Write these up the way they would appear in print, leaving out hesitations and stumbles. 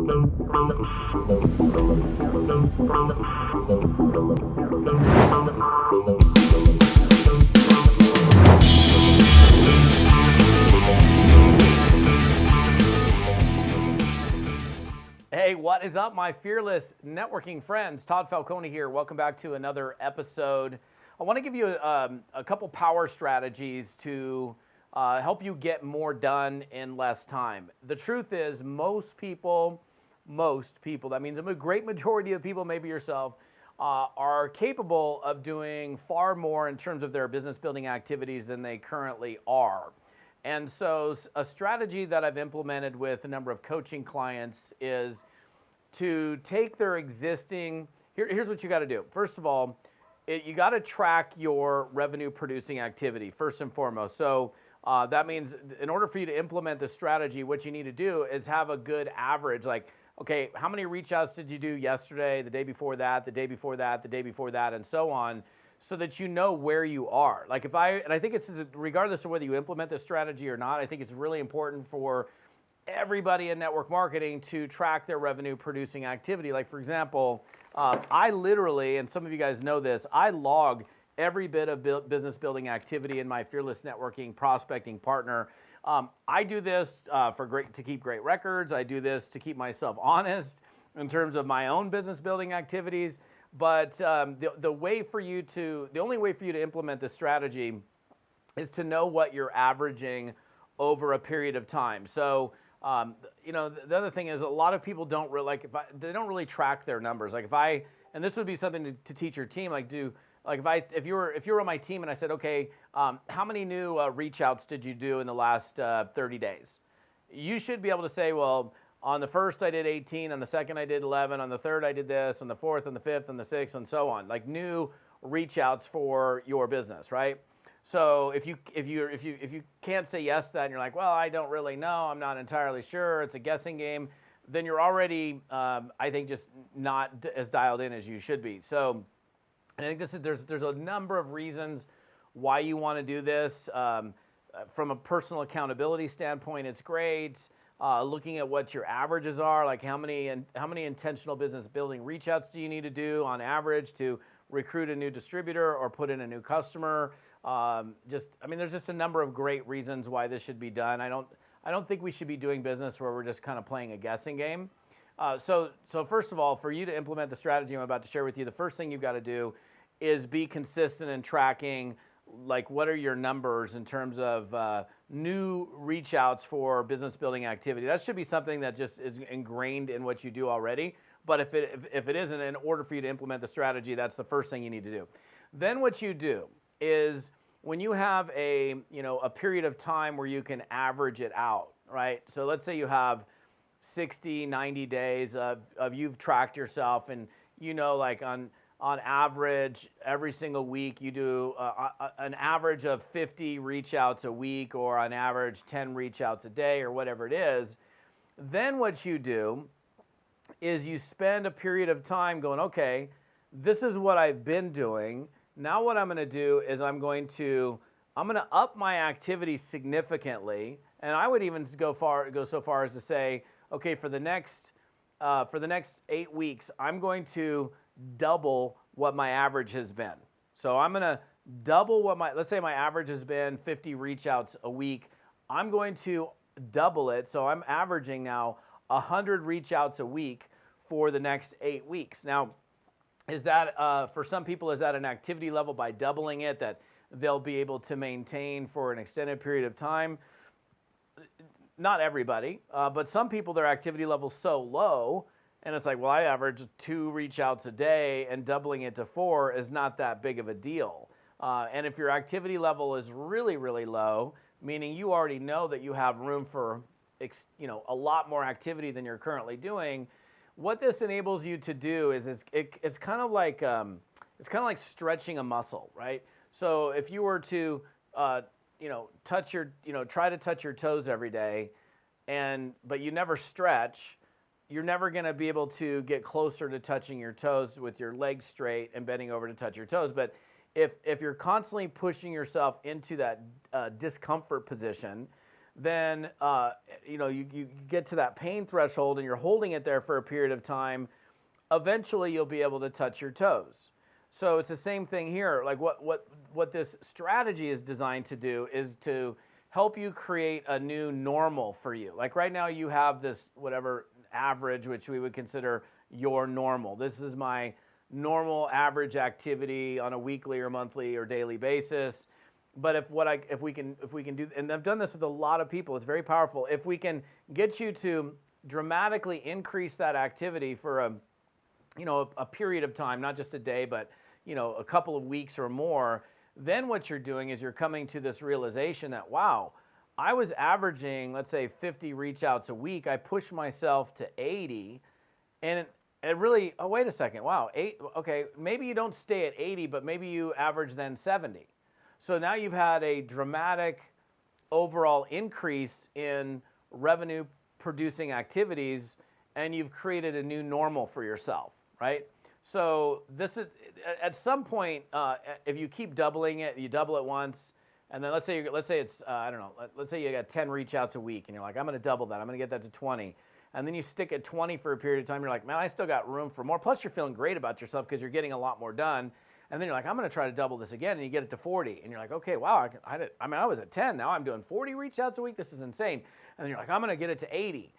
Hey, what is up, my fearless networking friends? Todd Falcone here. Welcome back to another episode. I want to give you a couple power strategies to help you get more done in less time. The truth is, most people, that means a great majority of people, maybe yourself, are capable of doing far more in terms of their business building activities than they currently are. And so a strategy that I've implemented with a number of coaching clients is to take their existing, here's what you got to do. First of all, you got to track your revenue producing activity first and foremost. So that means in order for you to implement this strategy, what you need to do is have a good average, like, okay, how many reach outs did you do yesterday, the day before that, the day before that, the day before that, and so on, so that you know where you are. Like and I think it's regardless of whether you implement this strategy or not, I think it's really important for everybody in network marketing to track their revenue producing activity. Like for example, I literally, and some of you guys know this, I log every bit of business building activity in my Fearless Networking Prospecting Partner. I do this to keep great records. I do this to keep myself honest in terms of my own business building activities. But the only way for you to implement this strategy is to know what you're averaging over a period of time. So, the other thing is a lot of people don't really they don't really track their numbers. Like and this would be something to teach your team. If you were on my team and I said, okay, how many new reach outs did you do in the last 30 days? You should be able to say, well, on the first I did 18, on the second I did 11, on the third I did this, on the fourth, on the fifth, on the sixth, and so on. Like new reach outs for your business, right? So if you can't say yes to that and you're like, well, I don't really know, I'm not entirely sure, it's a guessing game, then you're already, I think, just not as dialed in as you should be. So I think there's a number of reasons why you want to do this. From a personal accountability standpoint, it's great. Looking at what your averages are, like how many intentional business building reach outs do you need to do on average to recruit a new distributor or put in a new customer. There's just a number of great reasons why this should be done. I don't think we should be doing business where we're just kind of playing a guessing game. So first of all, for you to implement the strategy I'm about to share with you, the first thing you've got to do is be consistent in tracking, like what are your numbers in terms of new reach outs for business building activity. That should be something that just is ingrained in what you do already. But if it isn't, in order for you to implement the strategy, that's the first thing you need to do. Then what you do is when you have a period of time where you can average it out, right? So let's say you have 60, 90 days of you've tracked yourself, and like on average every single week you do an average of 50 reach outs a week, or on average 10 reach outs a day, or whatever it is. Then what you do is you spend a period of time going, okay, this is what I've been doing. Now what I'm going to do is I'm going to up my activity significantly, and I would even go so far as to say, okay, for the next 8 weeks, I'm going to double what my average has been. So I'm going to double let's say my average has been 50 reach outs a week. I'm going to double it. So I'm averaging now 100 reach outs a week for the next 8 weeks. Now, is that, for some people, is that an activity level by doubling it that they'll be able to maintain for an extended period of time? Not everybody, but some people, their activity level's so low, and it's like, well, I average 2 reach outs a day, and doubling it to 4 is not that big of a deal. And if your activity level is really, really low, meaning you already know that you have room for a lot more activity than you're currently doing, what this enables you to do is it's kind of like stretching a muscle, right? So if you were to try to touch your toes every day, but you never stretch, you're never going to be able to get closer to touching your toes with your legs straight and bending over to touch your toes. But if you're constantly pushing yourself into that discomfort position, then you get to that pain threshold and you're holding it there for a period of time. Eventually, you'll be able to touch your toes. So it's the same thing here. Like what this strategy is designed to do is to help you create a new normal for you. Like right now, you have this whatever average, which we would consider your normal. This is my normal average activity on a weekly or monthly or daily basis. But if we can do, and I've done this with a lot of people, it's very powerful. If we can get you to dramatically increase that activity for a period of time, not just a day, but a couple of weeks or more, then what you're doing is you're coming to this realization that, wow, I was averaging, let's say 50 reach outs a week. I pushed myself to 80, and it really, oh, wait a second, wow, okay, maybe you don't stay at 80, but maybe you average then 70. So now you've had a dramatic overall increase in revenue producing activities, and you've created a new normal for yourself, right? So this is, at some point, if you keep doubling it, you double it once, and then let's say it's, I don't know, let's say you got 10 reach outs a week, and you're like, I'm going to double that, I'm going to get that to 20. And then you stick at 20 for a period of time, you're like, man, I still got room for more. Plus you're feeling great about yourself because you're getting a lot more done. And then you're like, I'm going to try to double this again, and you get it to 40. And you're like, okay, wow, I was at 10, now I'm doing 40 reach outs a week, this is insane. And then you're like, I'm going to get it to 80.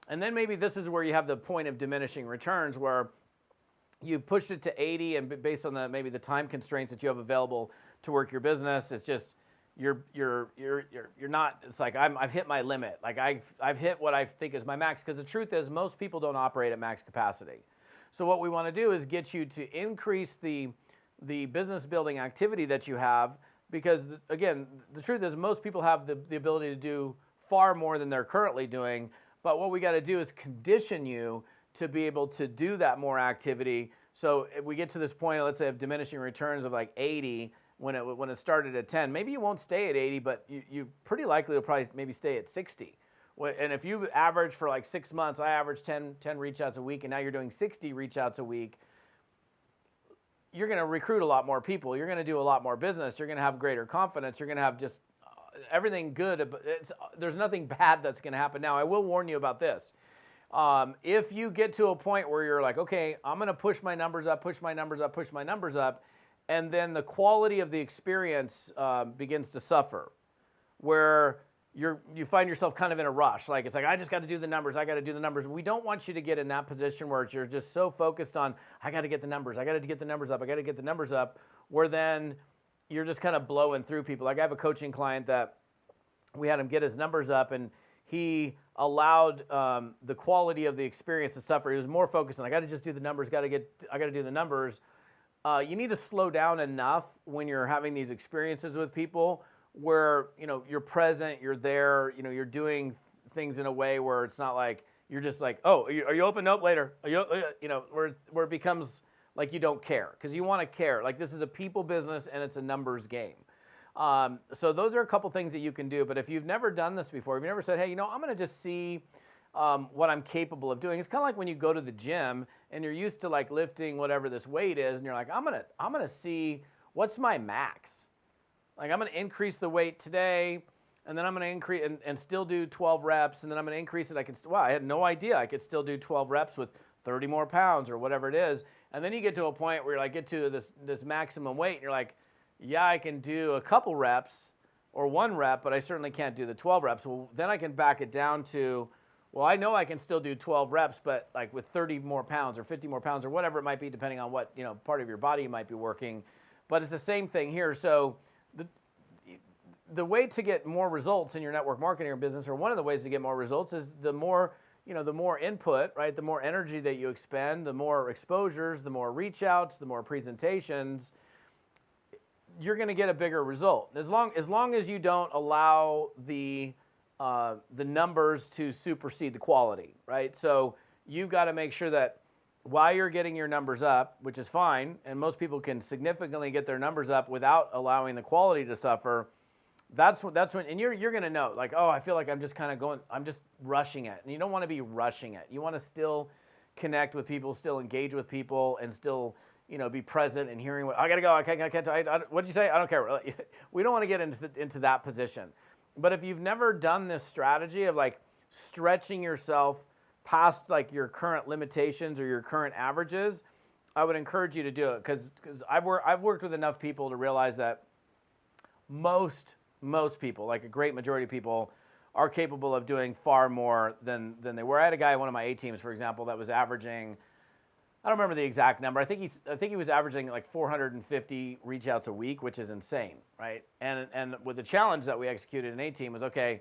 And then maybe this is where you have the point of diminishing returns, where you've pushed it to 80, and based on maybe the time constraints that you have available to work your business, it's just you're not. It's like I've hit my limit. Like I've hit what I think is my max. Because the truth is, most people don't operate at max capacity. So what we want to do is get you to increase the business building activity that you have, because again, the truth is most people have the ability to do far more than they're currently doing. But what we got to do is condition you to be able to do that more activity. So if we get to this point, let's say of diminishing returns of like 80, when it started at 10, maybe you won't stay at 80, but you pretty likely will probably maybe stay at 60. And if you average for like 6 months, I average 10 reach outs a week, and now you're doing 60 reach outs a week, you're going to recruit a lot more people. You're going to do a lot more business. You're going to have greater confidence. You're going to have just everything good. There's nothing bad that's going to happen. Now, I will warn you about this. If you get to a point where you're like, okay, I'm going to push my numbers up, push my numbers up, push my numbers up, and then the quality of the experience begins to suffer, where you find yourself kind of in a rush. Like it's like, I just got to do the numbers. I got to do the numbers. We don't want you to get in that position where you're just so focused on, I got to get the numbers. I got to get the numbers up. I got to get the numbers up, where then you're just kind of blowing through people. Like I have a coaching client that we had him get his numbers up, and he allowed the quality of the experience to suffer. He was more focused on, I got to just do the numbers. I got to do the numbers. You need to slow down enough when you're having these experiences with people, where you're present, you're there, you're doing things in a way where it's not like you're just like, oh, are you open? Nope, later. Where it becomes like you don't care, because you want to care. Like this is a people business and it's a numbers game. So those are a couple things that you can do. But if you've never done this before, if you've never said, hey, I'm going to just see what I'm capable of doing. It's kind of like when you go to the gym and you're used to like lifting whatever this weight is, and you're like, I'm gonna see what's my max. Like I'm going to increase the weight today, and then I'm going to increase and still do 12 reps, and then I'm going to increase it. I had no idea I could still do 12 reps with 30 more pounds or whatever it is. And then you get to a point where you like get to this maximum weight, and you're like, yeah, I can do a couple reps or 1 rep, but I certainly can't do the 12 reps. Well, then I can back it down to, well, I know I can still do 12 reps, but like with 30 more pounds or 50 more pounds or whatever it might be, depending on what part of your body you might be working. But it's the same thing here. So the way to get more results in your network marketing or business, or one of the ways to get more results, is the more input, right? The more energy that you expend, the more exposures, the more reach outs, the more presentations, you're going to get a bigger result. As long as you don't allow the numbers to supersede the quality, right? So you've got to make sure that while you're getting your numbers up, which is fine, and most people can significantly get their numbers up without allowing the quality to suffer. That's when, and you're going to know, like, oh, I feel like I'm just rushing it. And you don't want to be rushing it. You want to still connect with people, still engage with people, and still, be present and hearing what, I got to go, I can't, what did you say? I don't care. We don't want to get into that position. But if you've never done this strategy of like stretching yourself past like your current limitations or your current averages, I would encourage you to do it, because I've worked with enough people to realize that most people, like a great majority of people, are capable of doing far more than they were. I had a guy on one of my A teams, for example, that was averaging, I don't remember the exact number. I think he was averaging like 450 reach outs a week, which is insane, right? And with the challenge that we executed in A team was, okay,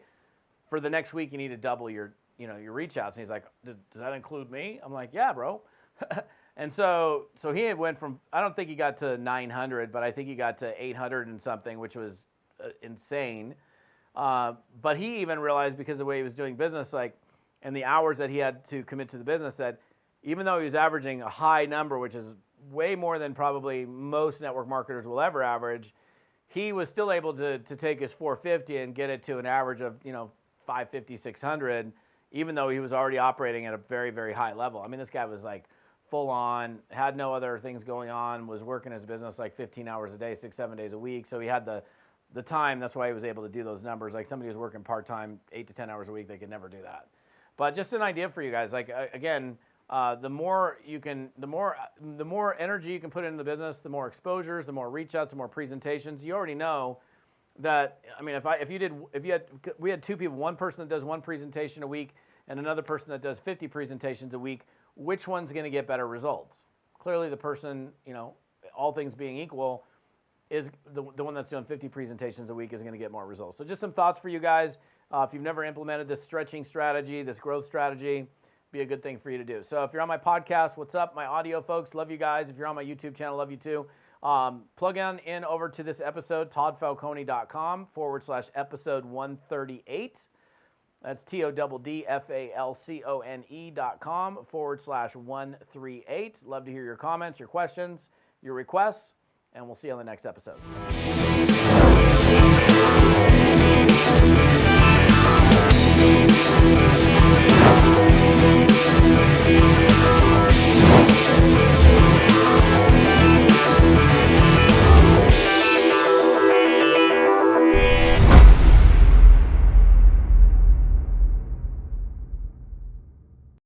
for the next week you need to double your reach outs. And he's like, does that include me? I'm like, yeah, bro. And so he had went from, I don't think he got to 900, but I think he got to 800 and something, which was insane. But he even realized, because of the way he was doing business, like, and the hours that he had to commit to the business, that even though he was averaging a high number, which is way more than probably most network marketers will ever average, he was still able to take his 450 and get it to an average of 550, 600, even though he was already operating at a very, very high level. I mean, this guy was like full on, had no other things going on, was working his business like 15 hours a day, 6-7 days a week. So he had the time. That's why he was able to do those numbers. Like somebody who's working part-time 8 to 10 hours a week, they could never do that. But just an idea for you guys. Like, again, the more energy you can put into the business, the more exposures, the more reach outs, the more presentations. You already know that. I mean, we had two people, one person that does one presentation a week and another person that does 50 presentations a week. Which one's going to get better results? Clearly, the person, all things being equal, is the one that's doing 50 presentations a week is going to get more results. So just some thoughts for you guys. If you've never implemented this stretching strategy, this growth strategy, be a good thing for you to do. So if you're on my podcast, what's up, my audio folks? Love you guys. If you're on my YouTube channel, love you too. Plug in over to this episode, toddfalcone.com/episode 138. That's TODDFALCONE.com/138. Love to hear your comments, your questions, your requests, and we'll see you on the next episode.